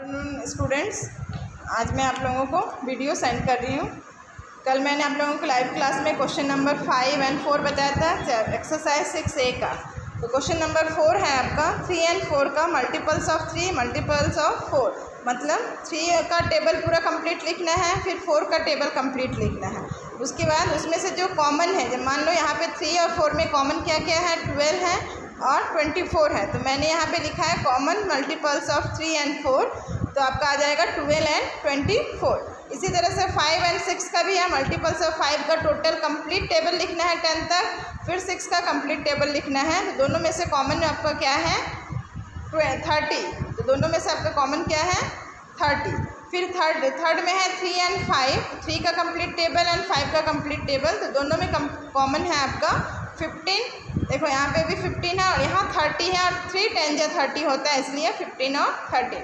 Afternoon students, आज मैं आप लोगों को वीडियो सेंड कर रही हूँ। कल मैंने आप लोगों को लाइव क्लास में क्वेश्चन नंबर 5 और 4 बताया था एक्सरसाइज 6A का। तो क्वेश्चन नंबर 4 है आपका 3 और 4 का मल्टीपल्स ऑफ 3 मल्टीपल्स ऑफ 4, मतलब 3 का टेबल पूरा कंप्लीट लिखना है, फिर 4 का टेबल कंप्लीट लिखना है। उसके बाद उसमें से जो कॉमन है, जब मान लो यहाँ पे 3 और 4 में कॉमन क्या क्या है, 12 है और 24 है, तो मैंने यहाँ पे लिखा है कॉमन मल्टीपल्स ऑफ 3 और 4, तो आपका आ जाएगा 12 और 24। इसी तरह से 5 और 6 का भी है, मल्टीपल्स ऑफ 5 का टोटल कंप्लीट टेबल लिखना है 10 तक, फिर 6 का कंप्लीट टेबल लिखना है। तो दोनों में से कॉमन आपका क्या है 30, तो दोनों में से आपका कॉमन क्या है 30। फिर थर्ड में है 3 और 5, 3 का कंप्लीट टेबल और 5 का कंप्लीट टेबल, तो दोनों में कॉमन है आपका 15। देखो यहाँ पे भी 15 है और यहाँ 30 है और 3 10 जा 30 होता है, इसलिए 15 और 30।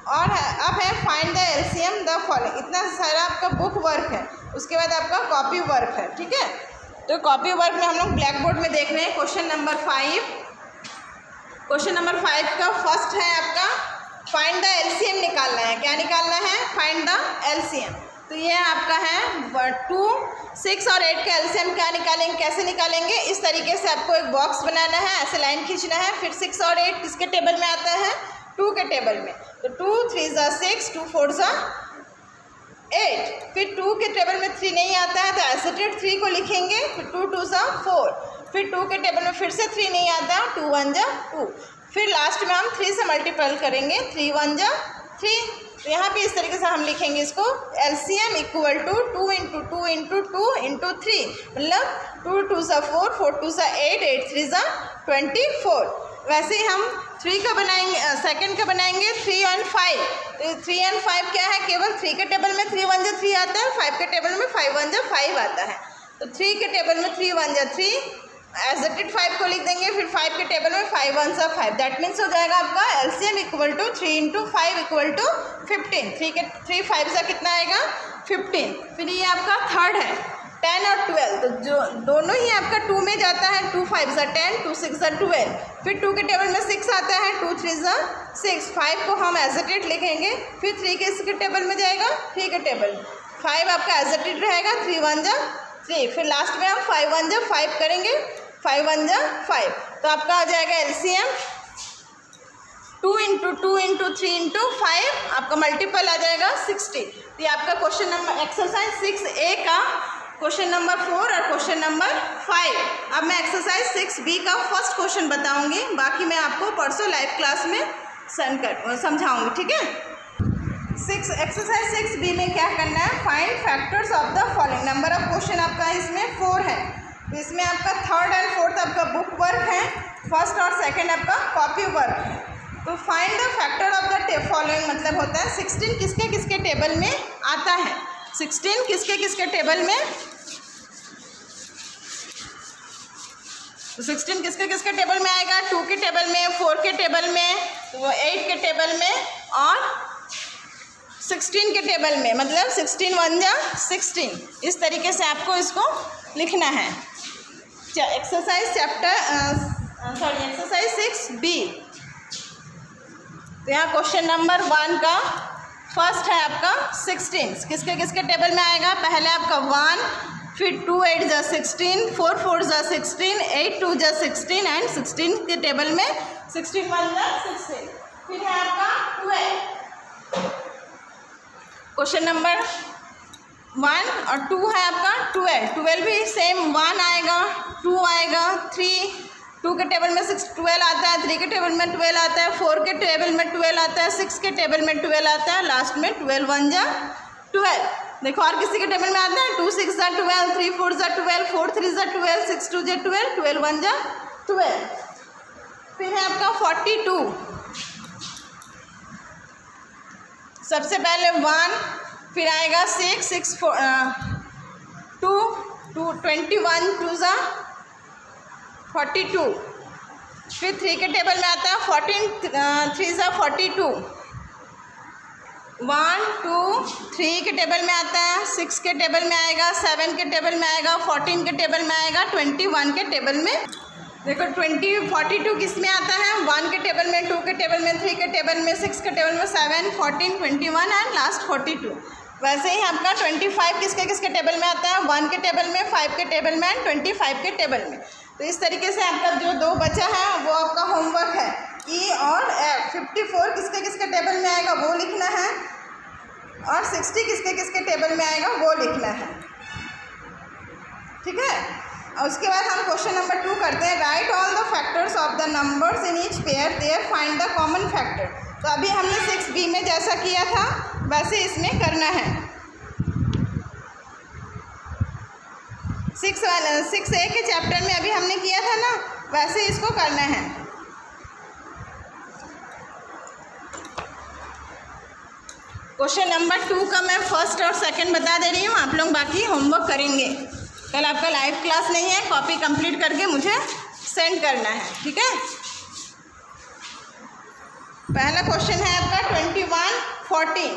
और अब है find the LCM the following. इतना सारा आपका बुक वर्क है, उसके बाद आपका कॉपी वर्क है, ठीक है। तो कॉपी वर्क में हम लोग ब्लैक बोर्ड में देख रहे हैं क्वेश्चन नंबर 5। क्वेश्चन नंबर 5 का फर्स्ट है आपका फाइंड द एलसीएम निकालना है। क्या निकालना है? Find the LCM. तो ये आपका है 2, 6 और 8 का एलसीएम क्या निकालेंगे, कैसे निकालेंगे, इस तरीके से आपको एक बॉक्स बनाना है, ऐसे लाइन खींचना है। फिर 6 और 8 किसके टेबल में आता है? 2 के टेबल में। तो 2 3 जा 6, 2 4 जा 8। फिर 2 के टेबल में 3 नहीं आता है, तो एसेटेड 3 को लिखेंगे। फिर 2 2 जा 4। फिर 2 के टेबल में फिर से 3 नहीं आता, 2 1 जा 2। फिर लास्ट में हम 3 से मल्टीपल करेंगे, 3 1 जा 3। तो यहाँ पे इस तरीके से हम लिखेंगे इसको, LCM equal to 2 into 2 into 2 into 3, मतलब 2 2 जा 4, 4 2 जा 8, 8 3 जा 24। वैसे ही हम 3 का बनाएंगे, सेकंड का बनाएंगे 3 और 5। तो 3 और 5 क्या है, केवल 3 के टेबल में 3 1 जा 3 आता है, 5 के टेबल में 5 1 जा 5 आता है। तो 3 के टेबल में 3 1 जा 3, एसेटेड 5 को लिख देंगे। फिर 5 के टेबल में 5 1 जा 5, दैट मीन्स हो जाएगा आपका LCM equal to 3 into 5 equal to 15। 3 5 जा कितना आएगा 15। फिर ये आपका थर्ड है 10 और 12, तो जो दोनों ही आपका 2 में जाता है, 2 5 जा 10, 2 6 जा 12। फिर 2 के टेबल में 6 आता है, 2 3 जा 6, 5 को हम एसेटेड लिखेंगे। फिर 3 के इसके टेबल में जाएगा, 3 के टेबल 5 आपका एसेटेड रहेगा, 3 1 जा 3। फिर लास्ट में हम 5 1 जा 5 करेंगे, 5 1 जा 5। तो आपका आ जाएगा एलसीएम 2 इंटू 2 इंटू 3 इंटू 5, आपका मल्टीपल आ जाएगा 60। तो ये आपका क्वेश्चन नंबर एक्सरसाइज 6A का क्वेश्चन नंबर 4 और क्वेश्चन नंबर 5। अब मैं एक्सरसाइज 6B का फर्स्ट क्वेश्चन बताऊंगी, बाकी मैं आपको परसों लाइव क्लास में समझाऊंगी, ठीक है। एक्सरसाइज 6B में क्या करना है, find factors of the following. Number of question आपका इसमें 4 है, तो इसमें आपका थर्ड एंड फोर्थ आपका बुक वर्क है, फर्स्ट और सेकंड आपका कॉपी वर्क है। तो find the factor of the following मतलब होता है 16 किसके किसके टेबल में आता है, 16 किसके किसके टेबल में, तो 16 किसके किसके टेबल में आएगा, 2 के टेबल में, 4 के टेबल में, 8 के टेबल में और 16 के टेबल में, मतलब 16 1 जा 16। इस तरीके से आपको इसको लिखना है। Exercise exercise 6B। तो यहाँ क्वेश्चन नंबर 1 का फर्स्ट है आपका 16 किसके किसके टेबल में आएगा। पहले आपका 1, फिर 2 8 जा 16, 4 4 जा 16, 8 2 जा 16 एंड 16 के टेबल में 16 1 जा 16। फिर है आपका 12। क्वेश्चन नंबर 1 और 2 है आपका 12 भी सेम 1 आएगा, 2 आएगा, 3, 2 के टेबल में 12 आता है, 3 के टेबल में 12 आता है, 4 के टेबल में 12 आता है, 6 के टेबल में 12 आता है, लास्ट में 12 1 जा 12। देखो और किसी के टेबल में आता है 2 6 जा 12, 3 4 जा 12, 4 3 जा 12, 6 2 जा 12, 12 1 जा 12। फिर है आपका 42। सबसे पहले 1, फिर आएगा 6 6 4 2 2 21, 2 जा 42। फिर 3 के टेबल में आता है 14, 3 जा 42, 1 2 3 के टेबल में आता है, 6 के टेबल में आएगा, 7 के टेबल में आएगा, 14 के टेबल में आएगा, 21 के टेबल में देखो 42 किस में आता है, 1 के टेबल में, 2 के टेबल में, 3 के टेबल में, 6 के टेबल में, 7, 14, 21 एंड लास्ट 42। वैसे ही आपका 25 किसके टेबल में आता है, 1 के टेबल में, 5 के टेबल में एंड 25 के टेबल में। तो इस तरीके से आपका जो 2 बचा है वो आपका होमवर्क है, ई और एफ। 54 किसके टेबल में आएगा वो लिखना है, और 60 किसके टेबल में आएगा वो लिखना है, ठीक है। और उसके बाद हम क्वेश्चन नंबर 2 करते हैं। Write all the factors of the numbers in each pair, there find the common factor. तो अभी हमने 6b में जैसा किया था वैसे इसमें करना है। 6a के चैप्टर में अभी हमने किया था ना, वैसे इसको करना है। क्वेश्चन नंबर 2 का मैं फर्स्ट और सेकंड बता दे रही हूँ, आप लोग बाकी होमवर्क करेंगे। कल आपका लाइव क्लास नहीं है, कॉपी कंप्लीट करके मुझे सेंड करना है, ठीक है। पहला क्वेश्चन है आपका 21, 14।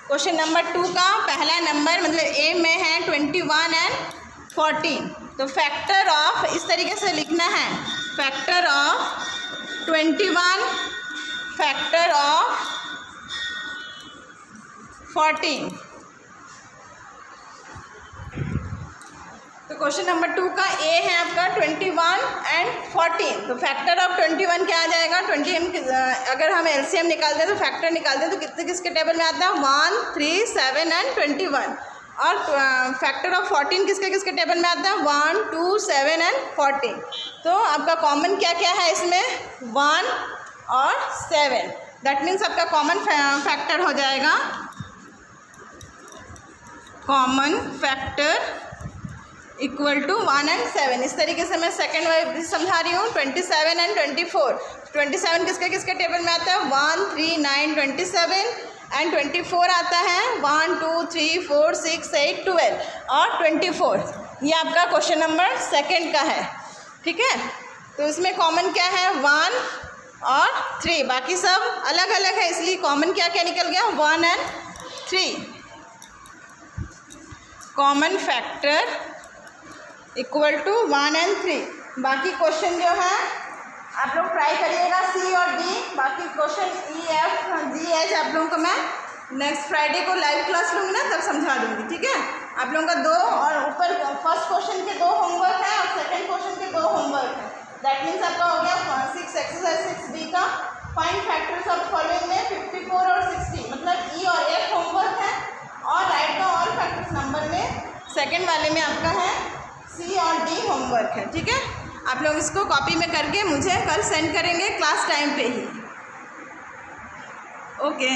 क्वेश्चन नंबर 2 का पहला नंबर मतलब ए में है 21 एंड 14। तो फैक्टर ऑफ इस तरीके से लिखना है, फैक्टर ऑफ 21 फैक्टर ऑफ 14। तो क्वेश्चन नंबर 2 का ए है आपका 21 एंड 14। तो फैक्टर ऑफ 21 क्या आ जाएगा, 21 अगर हम एलसीएम निकालते हैं तो फैक्टर निकालते हैं तो किसके टेबल में आता है, 1, 3, 7 एंड 21। और फैक्टर ऑफ 14 किसके टेबल में आता है, 1, 2, 7 एंड 14। तो आपका कॉमन क्या क्या है इसमें, 1 और 7। दैट मीन्स आपका कॉमन फैक्टर हो जाएगा, common factor equal to 1 and 7। इस तरीके से मैं सेकेंड वाइज समझा रही हूँ। 27 एंड 24। 27 किसके टेबल में आता है, 1, 3, 9, 27 एंड 24 आता है 1, 2, 3, 4, 6, 8, 12 और 24। ये आपका क्वेश्चन नंबर सेकेंड का है, ठीक है। तो इसमें कॉमन क्या है, 1 और 3, बाकी सब अलग अलग है, इसलिए कॉमन क्या क्या निकल गया, 1 and 3। Common factor equal to 1 and 3। बाकी क्वेश्चन जो है आप लोग ट्राई करिएगा सी और डी। बाकी क्वेश्चन ई, एफ, जी, एच आप लोगों को मैं नेक्स्ट फ्राइडे को लाइव क्लास लूँगी ना, तब समझा दूँगी, ठीक है। आप लोगों का 2 और ऊपर फर्स्ट क्वेश्चन के 2 होमवर्क है और सेकंड क्वेश्चन के 2 होमवर्क है। दैट मीन्स आपका हो गया 6 एक्सरसाइज 6b का फाइंड फैक्टर्स ऑफ फॉलोइंग में 54 और 60, मतलब ई और एफ होमवर्क है। और right the all factors number में सेकेंड वाले में आपका है सी और डी होमवर्क है, ठीक है। आप लोग इसको कॉपी में करके मुझे कल सेंड करेंगे क्लास टाइम पे ही, ओके।